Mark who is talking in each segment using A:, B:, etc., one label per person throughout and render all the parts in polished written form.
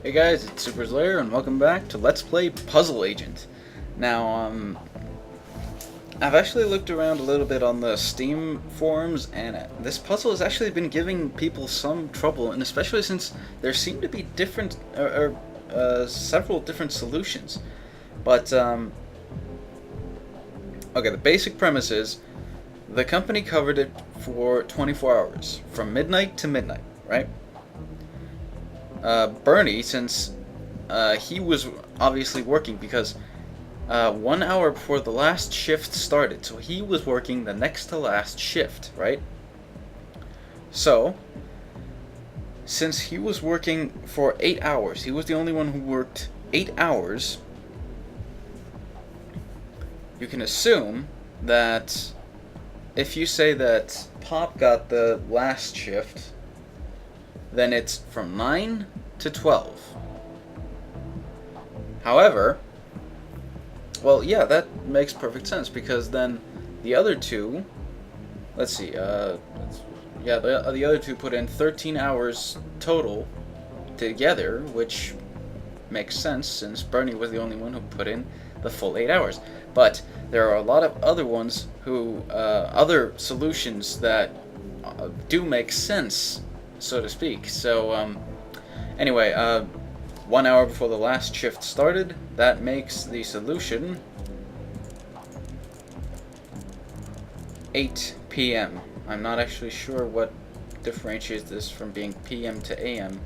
A: Hey guys, it's Super Slayer, and welcome back to Let's Play Puzzle Agent. Now, I've actually looked around a little bit on the Steam forums, and this puzzle has actually been giving people some trouble, and especially since there seem to be different, several different solutions. But, okay, the basic premise is, the company covered it for 24 hours, from midnight to midnight, right? Bernie, since he was obviously working because 1 hour before the last shift started, so he was working the next to last shift, right? So, since he was working for 8 hours, he was the only one who worked 8 hours, you can assume that if you say that Pop got the last shift, then it's from 9 to 12. However, well, yeah, that makes perfect sense, because then the other two, let's see, the other two put in 13 hours total together, which makes sense since Bernie was the only one who put in the full 8 hours. But there are a lot of other ones who, other solutions that do make sense, so to speak. So, anyway, 1 hour before the last shift started, that makes the solution 8 p.m. I'm not actually sure what differentiates this from being p.m. to a.m.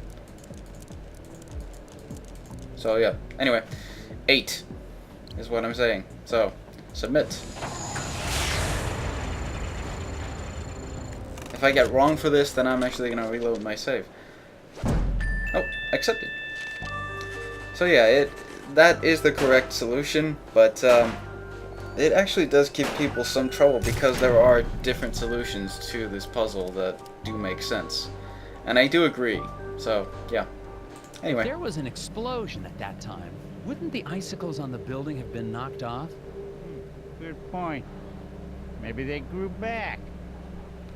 A: So, yeah, anyway, 8 is what I'm saying. So, submit. If I get wrong for this, then I'm actually going to reload my save. Oh, accepted. So yeah, that is the correct solution, but it actually does give people some trouble because there are different solutions to this puzzle that do make sense. And I do agree, so yeah. Anyway.
B: If there was an explosion at that time, wouldn't the icicles on the building have been knocked off?
C: Good point. Maybe they grew back.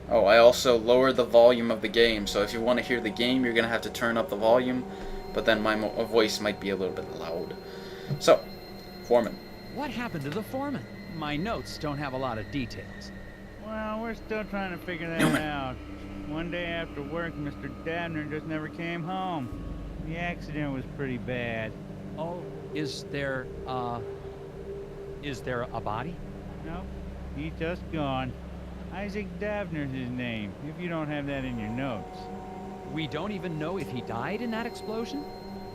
A: Oh, I also lowered the volume of the game, so if you want to hear the game, you're going to have to turn up the volume, but then my voice might be a little bit loud. So, foreman.
B: What happened to the foreman? My notes don't have a lot of details.
C: Well, we're still trying to figure that out. One day after work, Mr. Dabner just never came home. The accident was pretty bad.
B: Oh, is there a body?
C: Nope, he's just gone. Isaac Davner's his name, if you don't have that in your notes.
B: We don't even know if he died in that explosion?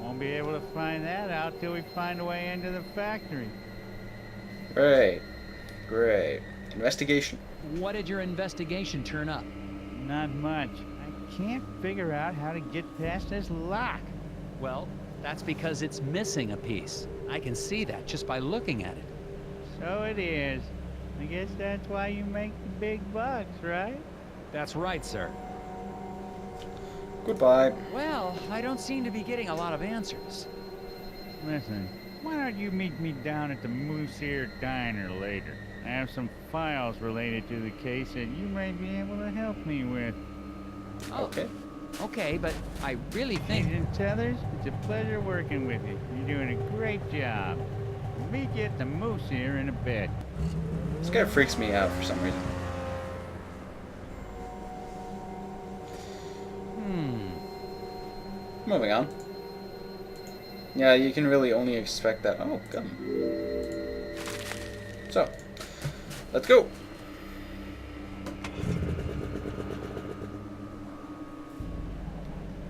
C: Won't be able to find that out till we find a way into the factory.
A: Great. Great. Investigation.
B: What did your investigation turn up?
C: Not much. I can't figure out how to get past this lock.
B: Well, that's because it's missing a piece. I can see that just by looking at it.
C: So it is. I guess that's why you make the big bucks, right?
B: That's right, sir.
A: Goodbye.
B: Well, I don't seem to be getting a lot of answers.
C: Listen, why don't you meet me down at the Moose Ear Diner later? I have some files related to the case that you may be able to help me with.
B: Oh,
A: okay.
B: Okay, but I really think...
C: Agent Tethers, it's a pleasure working with you. You're doing a great job. We'll meet you at the Moose Ear in a bit.
A: This guy freaks me out for some reason. Moving on. Yeah, you can really only expect that. Oh, gum. So, let's go.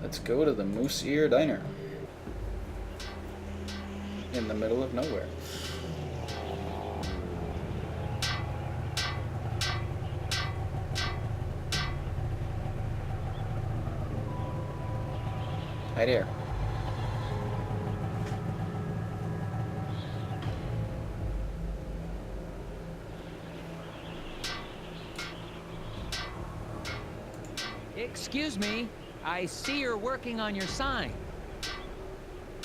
A: Let's go to the Moose Ear Diner. In the middle of nowhere. Hi there.
B: Excuse me, I see you're working on your sign.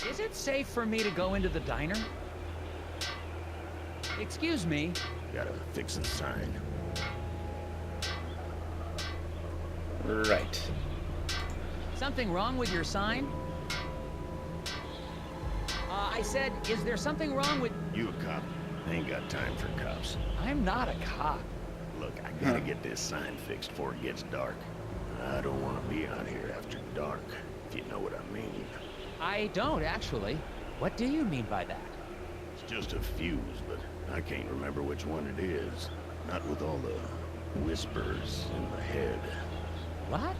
B: Is it safe for me to go into the diner? Excuse me.
D: Gotta fix the sign.
A: Right.
B: Something wrong with your sign? I said, is there something wrong with...
D: You a cop? I ain't got time for cops.
B: I'm not a cop.
D: Look, I gotta get this sign fixed before it gets dark. I don't want to be out here after dark, if you know what I mean.
B: I don't, actually. What do you mean by that?
D: It's just a fuse, but I can't remember which one it is. Not with all the whispers in my head.
B: What?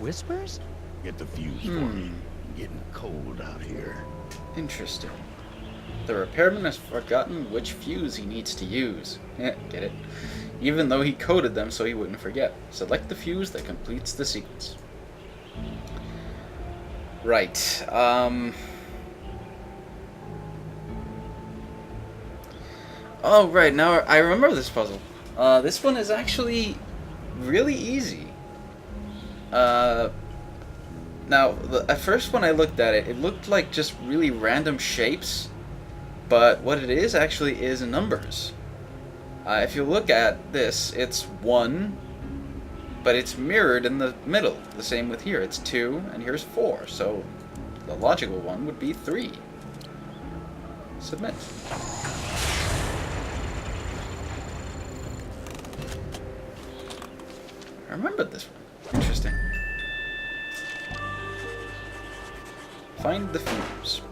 B: Whispers?
D: Get the fuse for me. Getting cold out here.
A: Interesting. The repairman has forgotten which fuse he needs to use. Get it? Even though he coded them so he wouldn't forget. Select the fuse that completes the sequence. Right. Oh, right. Now I remember this puzzle. This one is actually really easy. Now, at first when I looked at it, it looked like just really random shapes. But what it is actually is numbers. If you look at this, it's 1, but it's mirrored in the middle. The same with here. It's 2, and here's 4. So the logical one would be 3. Submit. I remembered this one. Interesting. Find the fuse.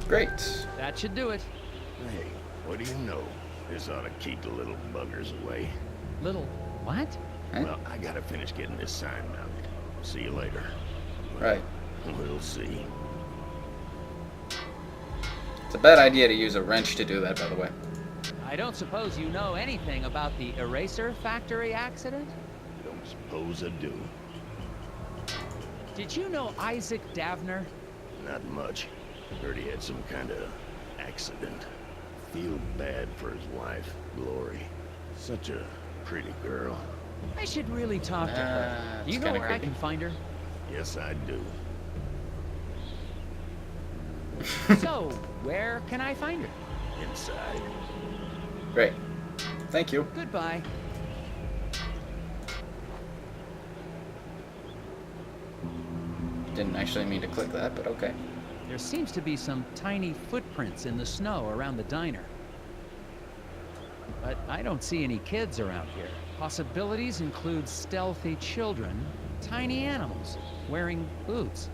A: Great.
B: That should do it.
D: Hey, what do you know? This ought to keep the little buggers away.
B: Little... what?
A: Huh?
D: Well, I gotta finish getting this sign mounted. See you later.
A: Right.
D: We'll see.
A: It's a bad idea to use a wrench to do that, by the way.
B: I don't suppose you know anything about the eraser factory accident?
D: Don't suppose I do.
B: Did you know Isaac Davner?
D: Not much. Heard he had some kind of accident. Feel bad for his wife, Glory. Such a pretty girl.
B: I should really talk to her. Do you
A: it's
B: know
A: kinda
B: where I
A: creepy.
B: can find her?
D: Yes, I do.
B: So, where can I find her?
D: Inside.
A: Great. Thank you.
B: Goodbye.
A: Didn't actually mean to click that, but okay.
B: There seems to be some tiny footprints in the snow around the diner. But I don't see any kids around here. Possibilities include stealthy children, tiny animals wearing boots.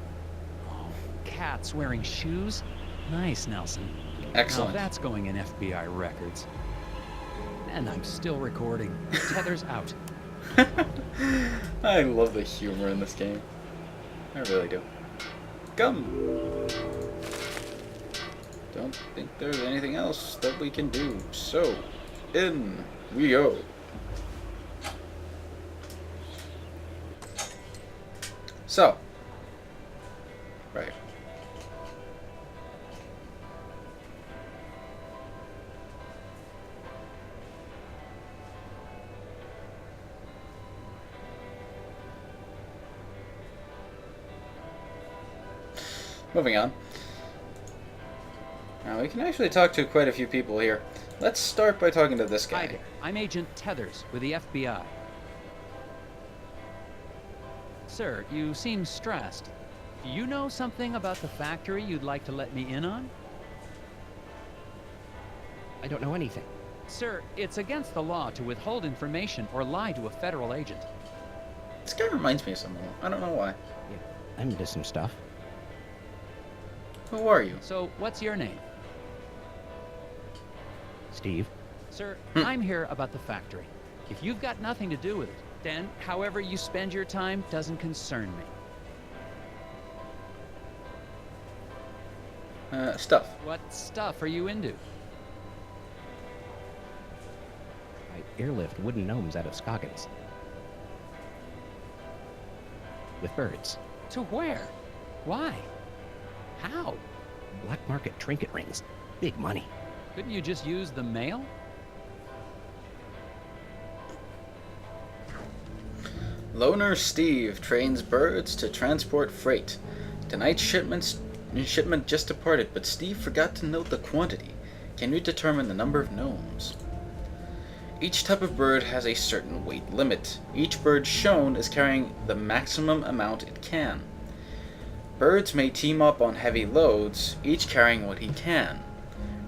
B: Oh, cats wearing shoes. Nice, Nelson.
A: Excellent.
B: Now that's going in FBI records. And I'm still recording. Tether's out.
A: I love the humor in this game. I really do. Come! Don't think there's anything else that we can do. So, in we go. So. Right. Moving on. Now, we can actually talk to quite a few people here. Let's start by talking to this
B: Hi
A: guy.
B: there. I'm Agent Tethers with the FBI. Sir, you seem stressed. Do you know something about the factory you'd like to let me in on?
E: I don't know anything.
B: Sir, it's against the law to withhold information or lie to a federal agent.
A: This guy reminds me of someone. I don't know why.
E: Yeah, I'm into some stuff.
A: Who are you?
B: So, what's your name?
E: Steve,
B: Sir, I'm here about the factory. If you've got nothing to do with it, then however you spend your time doesn't concern me.
A: Stuff.
B: What stuff are you into?
E: I airlift wooden gnomes out of Scoggins. With birds.
B: To where? Why? How?
E: Black market trinket rings. Big money.
B: Couldn't you just use the mail?
A: Loner Steve trains birds to transport freight. Tonight's shipment just departed, but Steve forgot to note the quantity. Can you determine the number of gnomes? Each type of bird has a certain weight limit. Each bird shown is carrying the maximum amount it can. Birds may team up on heavy loads, each carrying what he can.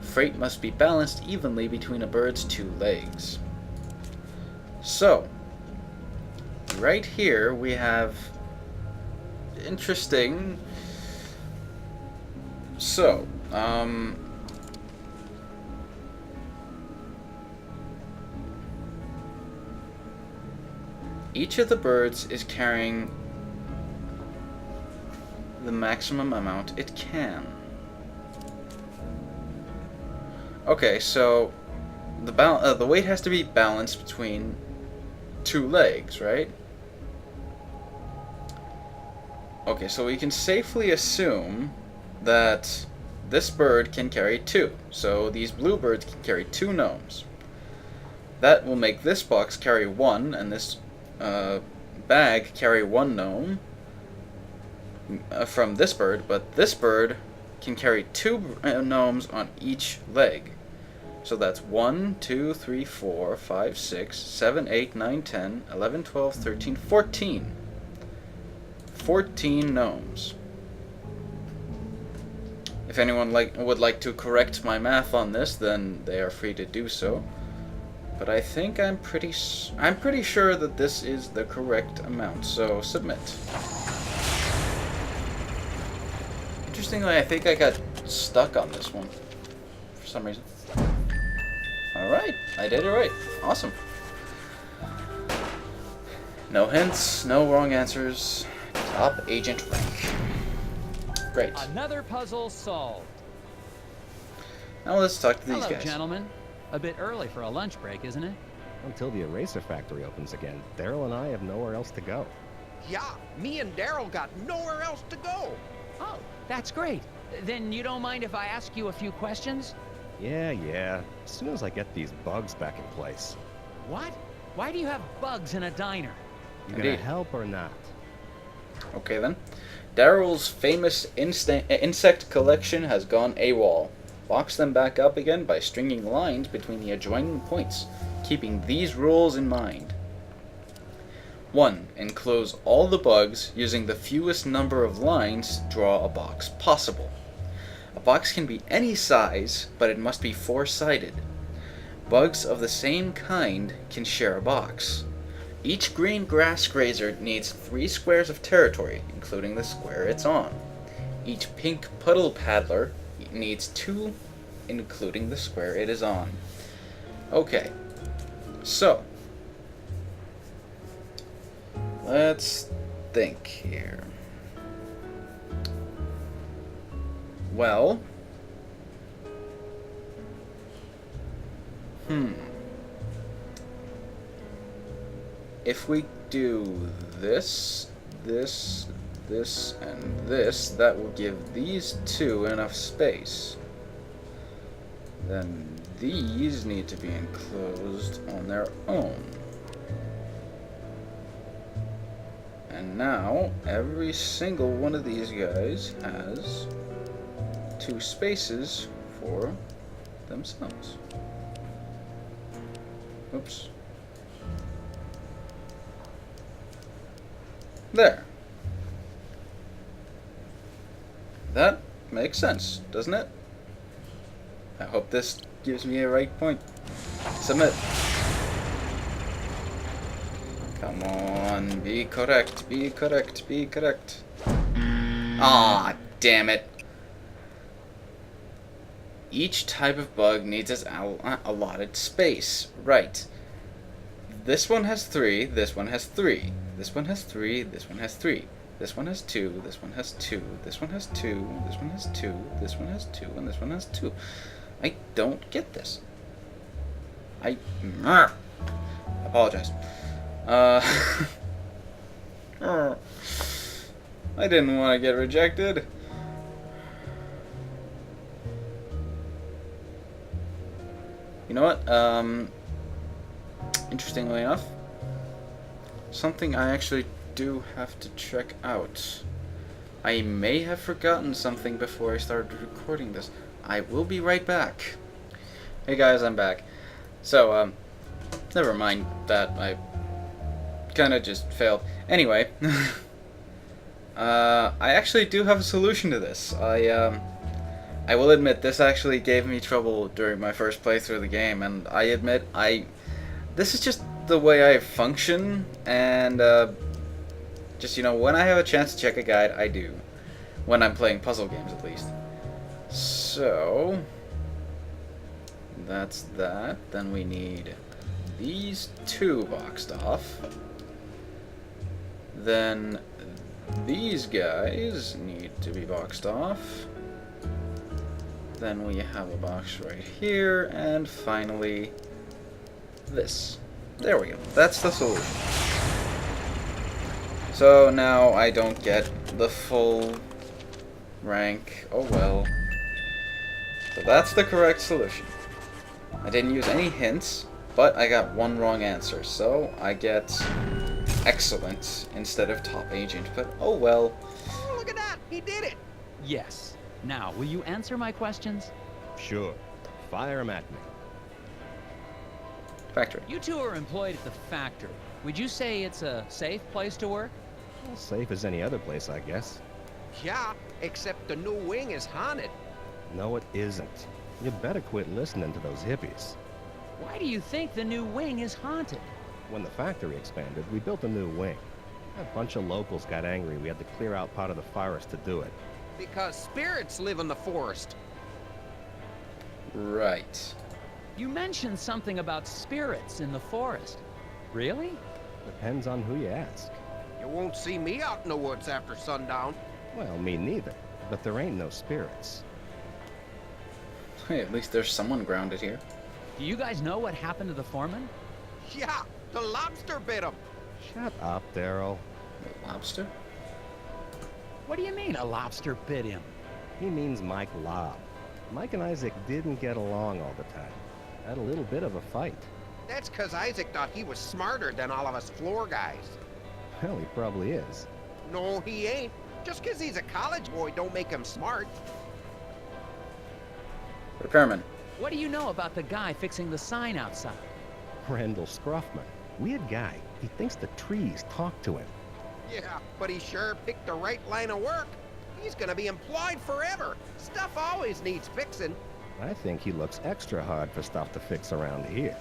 A: Freight must be balanced evenly between a bird's 2 legs. So, right here we have interesting. So, each of the birds is carrying the maximum amount it can. Okay, so the weight has to be balanced between 2 legs, right? Okay, so we can safely assume that this bird can carry 2. So these blue birds can carry 2 gnomes. That will make this box carry 1, and this bag carry 1 gnome from this bird, but this bird can carry 2 gnomes on each leg. So that's 1, 2, 3, 4, 5, 6, 7, 8, 9, 10, 11, 12, 13, 14. 14 gnomes. If anyone would like to correct my math on this, then they are free to do so. But I think I'm pretty sure that this is the correct amount. So submit. Interestingly, I think I got stuck on this one for some reason. Alright, I did it right. Awesome. No hints, no wrong answers. Top agent rank. Great.
B: Another puzzle solved.
A: Now let's talk to these
B: Hello,
A: guys.
B: gentlemen. A bit early for a lunch break, isn't it?
E: Until the eraser factory opens again, Daryl and I have nowhere else to go.
F: Yeah, me and Daryl got nowhere else to go.
B: Oh, that's great. Then you don't mind if I ask you a few questions?
E: Yeah. As soon as I get these bugs back in place.
B: What? Why do you have bugs in a diner?
E: You gonna
A: Indeed.
E: help or not?
A: Okay then. Daryl's famous insect collection has gone AWOL. Box them back up again by stringing lines between the adjoining points, keeping these rules in mind. 1. Enclose all the bugs using the fewest number of lines to draw a box possible. A box can be any size, but it must be 4-sided. Bugs of the same kind can share a box. Each green grass grazer needs 3 squares of territory, including the square it's on. Each pink puddle paddler needs 2, including the square it is on. Okay, so let's think here. Well, if we do this, this, and this, that will give these 2 enough space. Then these need to be enclosed on their own. And now, every single one of these guys has 2 spaces for themselves. Oops. There. That makes sense, doesn't it? I hope this gives me a right point. Submit. Come on, be correct, be correct, be correct. Ah, damn it. Each type of bug needs its allotted space. Right. This one has 3, this one has 3. This one has 3, this one has 3. This one has 2, this one has 2, this one has 2, this one has 2, this one has 2, and this one has 2. I don't get this. I apologize. I didn't want to get rejected. You know what? Interestingly enough, something I actually do have to check out. I may have forgotten something before I started recording this. I will be right back. Hey guys, I'm back. So, never mind that. I kind of just failed. Anyway, I actually do have a solution to this. I will admit this actually gave me trouble during my first playthrough of the game, and I admit this is just the way I function, and just, you know, when I have a chance to check a guide, I do. When I'm playing puzzle games, at least. So that's that. Then we need these two boxed off. Then these guys need to be boxed off. Then we have a box right here, and finally this. There we go. That's the solution. So now I don't get the full rank. Oh well. So that's the correct solution. I didn't use any hints, but I got one wrong answer, so I get excellent instead of top agent. But oh well.
F: Oh, look at that! He did it!
B: Yes. Now, will you answer my questions?
G: Sure. Fire 'em at me.
A: Factory.
B: You two are employed at the factory. Would you say it's a safe place to work?
G: Well, safe as any other place, I guess.
F: Yeah, except the new wing is haunted.
G: No, it isn't. You better quit listening to those hippies.
B: Why do you think the new wing is haunted?
G: When the factory expanded, we built a new wing. A bunch of locals got angry we had to clear out part of the forest to do it.
F: Because spirits live in the forest.
A: Right.
B: You mentioned something about spirits in the forest. Really?
G: Depends on who you ask.
F: You won't see me out in the woods after sundown.
G: Well, me neither. But there ain't no spirits.
A: Hey, at least there's someone grounded here.
B: Do you guys know what happened to the foreman?
F: Yeah, the lobster bit him.
G: Shut up, Daryl.
A: The lobster?
B: What do you mean a lobster bit him?
G: He means Mike Lobb. Mike and Isaac didn't get along all the time. Had a little bit of a fight.
F: That's because Isaac thought he was smarter than all of us floor guys.
G: Well, he probably is.
F: No, he ain't. Just because he's a college boy don't make him smart.
A: Repairman.
B: What do you know about the guy fixing the sign outside?
G: Randall Scruffman. Weird guy. He thinks the trees talk to him.
F: Yeah, but he sure picked the right line of work. He's gonna be employed forever. Stuff always needs fixing.
G: I think he looks extra hard for stuff to fix around here.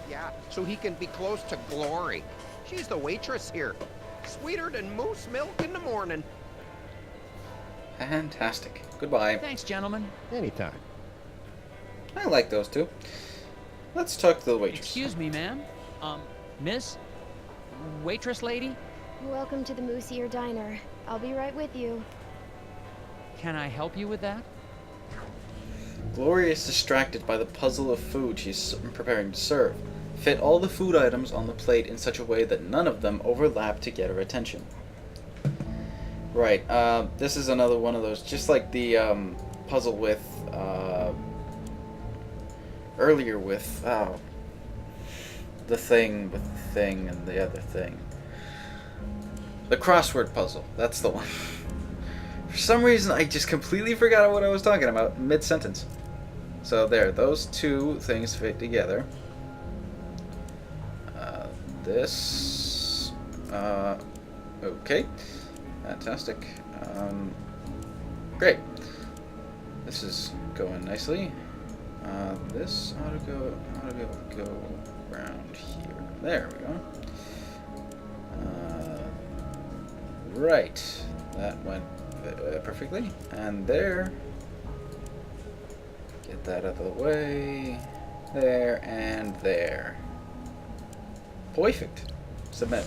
F: Yeah, so he can be close to Glory. She's the waitress here. Sweeter than moose milk in the morning.
A: Fantastic. Goodbye.
B: Thanks, gentlemen.
G: Anytime.
A: I like those two. Let's talk to the waitress.
B: Excuse me, ma'am. Miss? Waitress lady?
H: Welcome to the Moose Ear Diner. I'll be right with you.
B: Can I help you with that?
A: Gloria is distracted by the puzzle of food she's preparing to serve. Fit all the food items on the plate in such a way that none of them overlap to get her attention. Right, this is another one of those, just like the puzzle with, earlier with, the thing with the thing and the other thing. The crossword puzzle, that's the one. For some reason, I just completely forgot what I was talking about mid-sentence. So there, those two things fit together. This, okay, fantastic. Great. This is going nicely. This ought to be able to go around here. There we go. Right, that went perfectly. And there, get that out of the way. There and there. Perfect. Submit.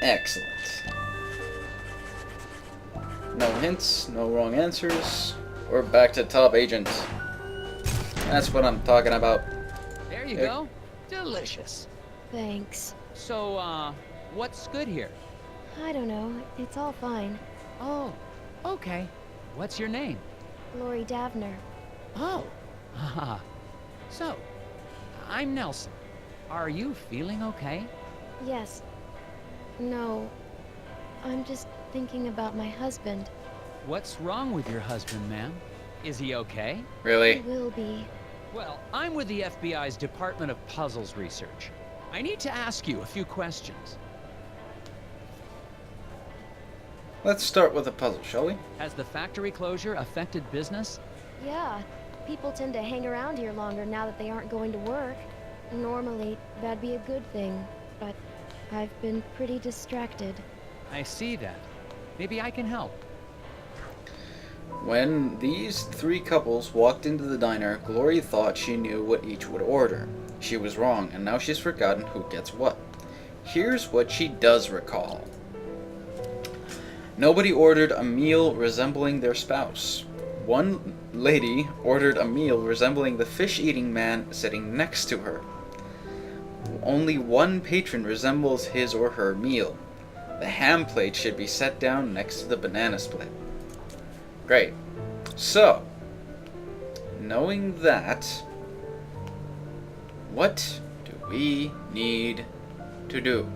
A: Excellent. No hints, no wrong answers. We're back to top agent. That's what I'm talking about.
B: There you go. Delicious.
H: Thanks.
B: So, what's good here?
H: I don't know. It's all fine.
B: Oh, okay. What's your name?
H: Lori Davner.
B: Oh, haha. So, I'm Nelson. Are you feeling okay?
H: Yes. No. I'm just thinking about my husband.
B: What's wrong with your husband, ma'am? Is he okay?
H: He
A: Really?
H: will be.
B: Well, I'm with the FBI's Department of Puzzles Research. I need to ask you a few questions.
A: Let's start with a puzzle, shall we?
B: Has the factory closure affected business?
H: Yeah, people tend to hang around here longer now that they aren't going to work. Normally, that'd be a good thing, but I've been pretty distracted.
B: I see that. Maybe I can help.
A: When these three couples walked into the diner, Glory thought she knew what each would order. She was wrong, and now she's forgotten who gets what. Here's what she does recall. Nobody ordered a meal resembling their spouse. One lady ordered a meal resembling the fish-eating man sitting next to her. Only one patron resembles his or her meal. The ham plate should be set down next to the banana split. Great. So, knowing that, what do we need to do?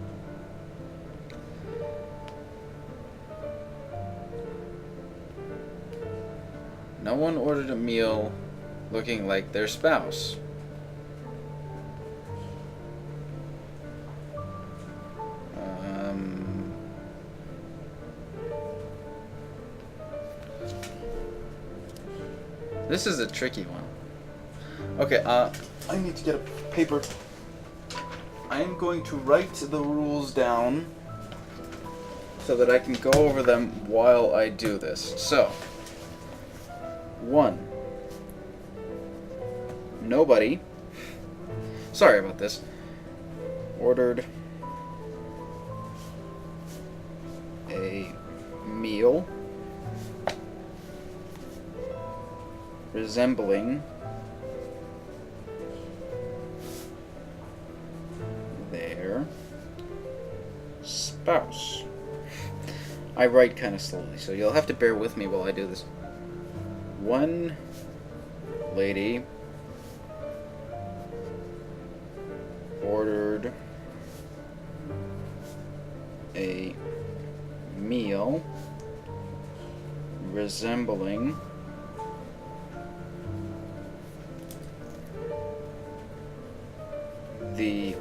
A: No one ordered a meal looking like their spouse. This is a tricky one. Okay, I need to get a paper. I am going to write the rules down so that I can go over them while I do this. So, 1. Nobody, sorry about this, ordered a meal resembling their spouse. I write kind of slowly, so you'll have to bear with me while I do this. One lady ordered a meal resembling the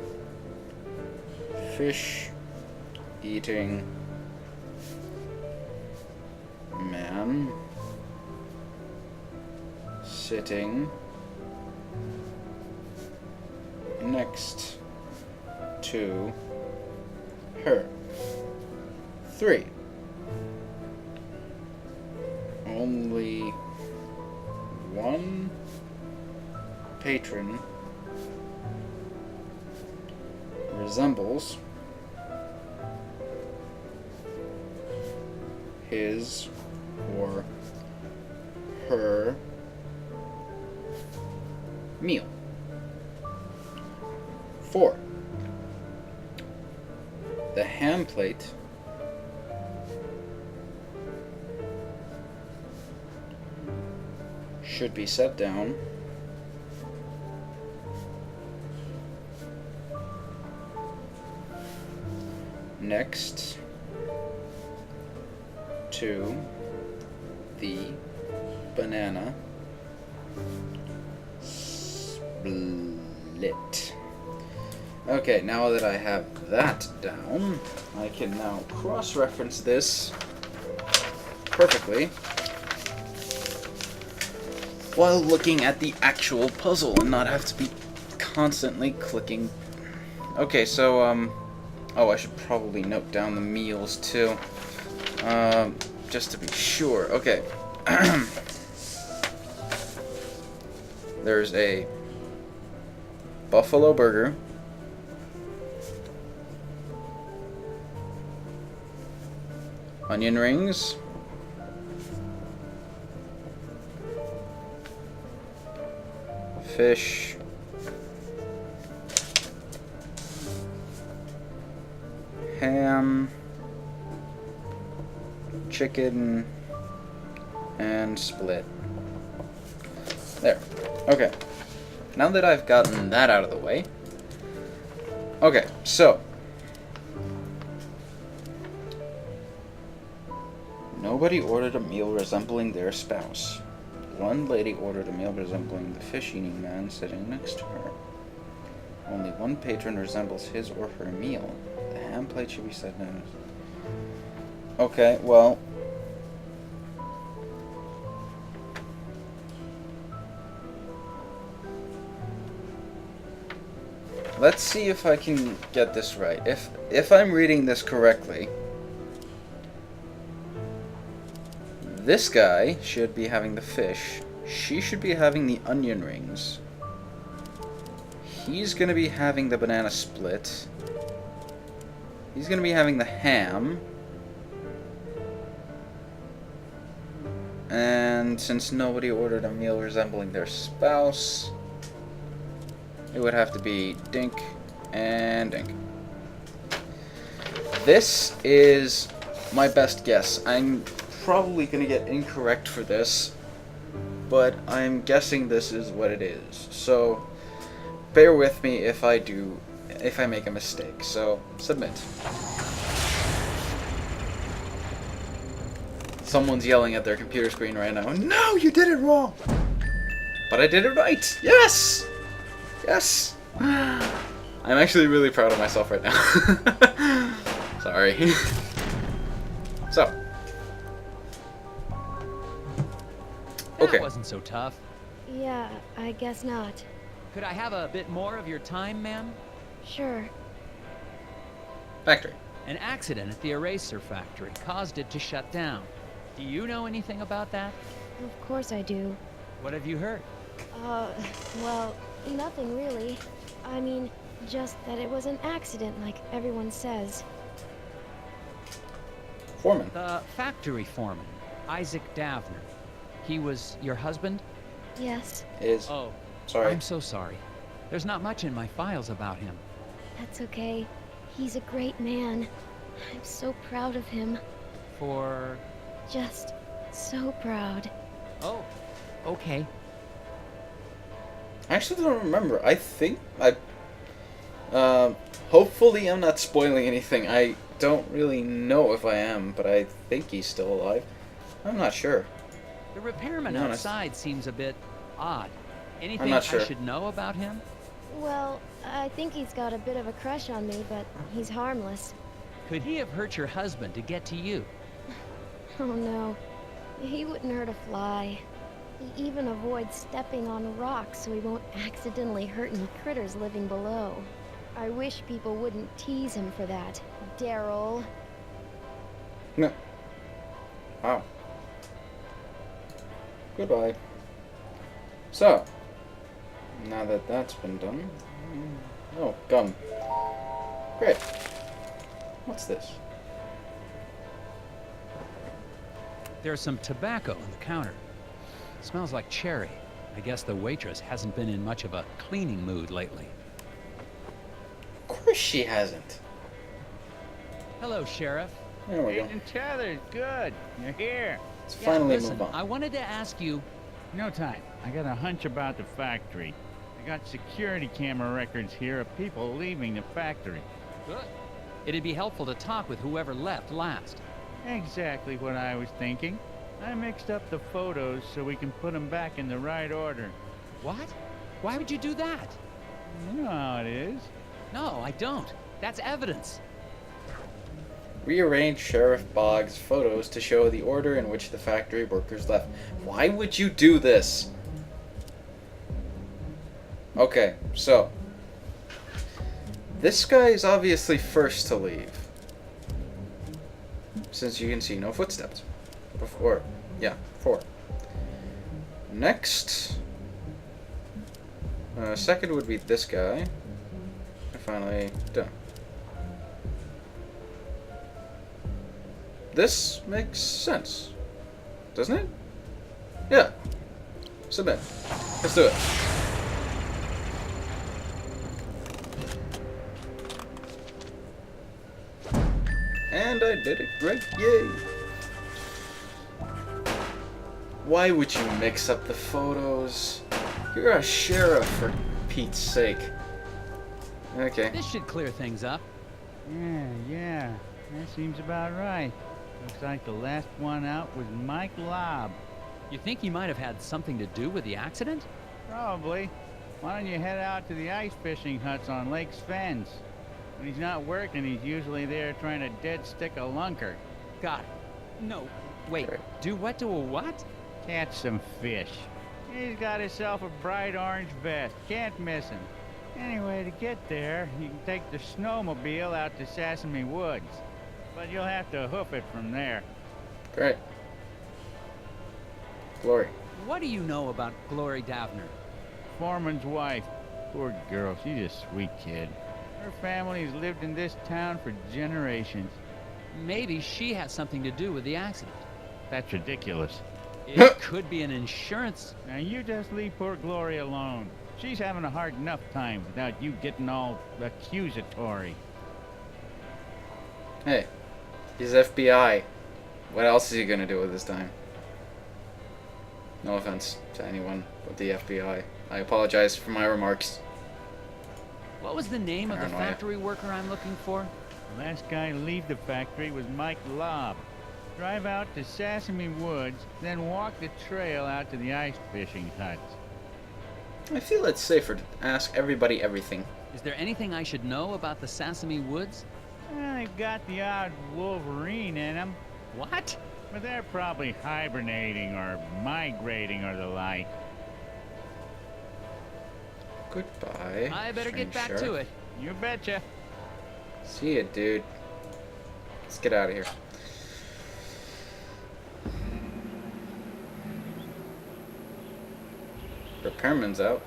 A: fish-eating man sitting next to her. 3. Only one patron resembles his or her meal. 4. The ham plate should be set down next to the banana split. Okay, now that I have that down, I can now cross-reference this perfectly while looking at the actual puzzle and not have to be constantly clicking. Okay, so, oh, I should probably note down the meals, too. Just to be sure. Okay. There's a buffalo burger, onion rings, fish, ham, chicken, and split. There. Okay. Now that I've gotten that out of the way. Okay, so. Nobody ordered a meal resembling their spouse. One lady ordered a meal resembling the fish-eating man sitting next to her. Only one patron resembles his or her meal. The ham plate should be set down. Okay, well... let's see if I can get this right. If I'm reading this correctly, this guy should be having the fish. She should be having the onion rings. He's gonna be having the banana split. He's gonna be having the ham. And since nobody ordered a meal resembling their spouse, it would have to be Dink and Dink. This is my best guess. I'm probably going to get incorrect for this, but I'm guessing this is what it is. So, bear with me if I make a mistake. So, submit. Someone's yelling at their computer screen right now. No, you did it wrong! But I did it right! Yes! Yes! I'm actually really proud of myself right now. Sorry. So.
B: That
A: Okay.
B: wasn't so tough.
H: Yeah, I guess not.
B: Could I have a bit more of your time, ma'am?
H: Sure.
A: Factory.
B: An accident at the eraser factory caused it to shut down. Do you know anything about that?
H: Of course I do.
B: What have you heard?
H: Well, nothing really. I mean, just that it was an accident like everyone says.
A: Foreman.
B: The factory foreman, Isaac Davner. He was your husband?
H: Yes,
A: Is.
B: Oh,
A: Sorry.
B: I'm so sorry. There's not much in my files about him.
H: that's okay. He's a great man. I'm so proud of him.
B: For...
H: Just so proud.
B: Oh, okay.
A: I actually don't remember. I think hopefully I'm not spoiling anything. I don't really know if I am, but I think he's still alive. I'm not sure.
B: The repairman
A: Be honest.
B: outside seems a bit odd. Anything
A: not sure.
B: I should know about him?
H: Well, I think he's got a bit of a crush on me, but he's harmless.
B: Could he have hurt your husband to get to you?
H: Oh no, he wouldn't hurt a fly. He even avoids stepping on rocks so he won't accidentally hurt any critters living below. I wish people wouldn't tease him for that, Daryl.
A: No. Wow. Goodbye. So, now that that's been done... Oh, gum. Great. What's this?
B: There's some tobacco on the counter. Smells like cherry. I guess the waitress hasn't been in much of a cleaning mood lately.
A: Of course she hasn't.
B: Hello, Sheriff.
A: There we go.
C: Agent Tether's good. You're here.
A: Let's finally
B: listen,
A: move on.
B: I wanted to ask you...
C: No time. I got a hunch about the factory. I got security camera records here of people leaving the factory.
B: Good. It'd be helpful to talk with whoever left last.
C: Exactly what I was thinking. I mixed up the photos so we can put them back in the right order.
B: What? Why would you do that?
C: You know how it is.
B: No, I don't. That's evidence.
A: Rearrange Sheriff Boggs' photos to show the order in which the factory workers left. Why would you do this? Okay, so. This guy is obviously first to leave. Since you can see no footsteps. Before. Yeah, 4. Next. Second would be this guy. And finally, done. This makes sense. Doesn't it? Yeah. Submit. Let's do it. And I did it. Great. Yay. Why would you mix up the photos? You're a sheriff, for Pete's sake. Okay.
B: This should clear things up.
C: Yeah. That seems about right. Looks like the last one out was Mike Lobb.
B: You think he might have had something to do with the accident?
C: Probably. Why don't you head out to the ice fishing huts on Lake Svens? When he's not working, he's usually there trying to dead stick a lunker.
B: Got it. No, wait.
A: Right.
B: Do what to a what?
C: Catch some fish. He's got himself a bright orange vest. Can't miss him. Anyway, to get there, you can take the snowmobile out to Sesame Woods. But you'll have to hoof it from there.
A: Great. Glory.
B: What do you know about Glory Davner?
C: Foreman's wife. Poor girl, she's a sweet kid. Her family's lived in this town for generations.
B: Maybe she has something to do with the accident.
C: That's ridiculous.
B: It could be an insurance.
C: Now you just leave poor Glory alone. She's having a hard enough time without you getting all accusatory.
A: Hey, he's FBI. What else is he gonna do with his time? No offense to anyone with the FBI. I apologize for my remarks.
B: What was the name of the
A: Paranoia.
B: factory worker I'm looking for?
C: The last guy to leave the factory was Mike Lobb. Drive out to Sesame Woods, then walk the trail out to the ice fishing huts.
A: I feel it's safer to ask everybody everything.
B: Is there anything I should know about the Sesame Woods?
C: Well, they've got the odd wolverine in them,
B: What?
C: but they're probably hibernating or migrating or the like.
A: Goodbye.
B: I better get
A: strange
B: back
A: sheriff.
B: to it.
C: You betcha.
A: See ya, dude. Let's get out of here. Repairman's out.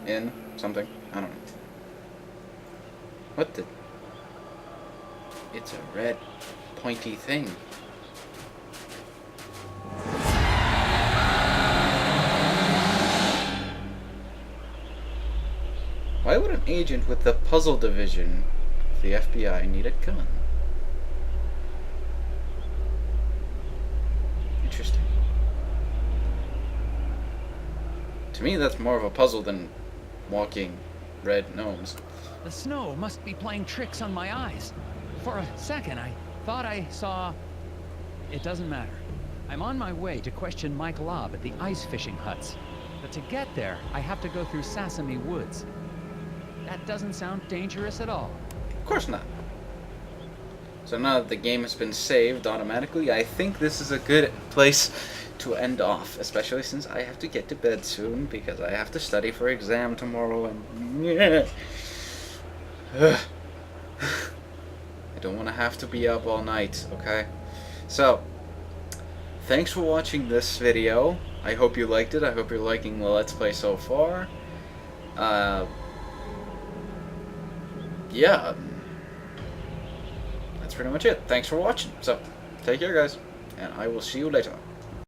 A: In something. I don't know. What the? It's a red, pointy thing. Why would an agent with the puzzle division of the FBI need a gun? Interesting. To me, that's more of a puzzle than walking red gnomes.
B: The snow must be playing tricks on my eyes. For a second, I thought I saw... It doesn't matter. I'm on my way to question Mike Lobb at the ice fishing huts. But to get there, I have to go through Sesame Woods. That doesn't sound dangerous at all.
A: Of course not. So now that the game has been saved automatically, I think this is a good place to end off, especially since I have to get to bed soon because I have to study for exam tomorrow and I don't want to have to be up all night, okay? So, thanks for watching this video. I hope you liked it. I hope you're liking the Let's Play so far. Yeah, that's pretty much it. Thanks for watching. So, take care, guys, and I will see you later.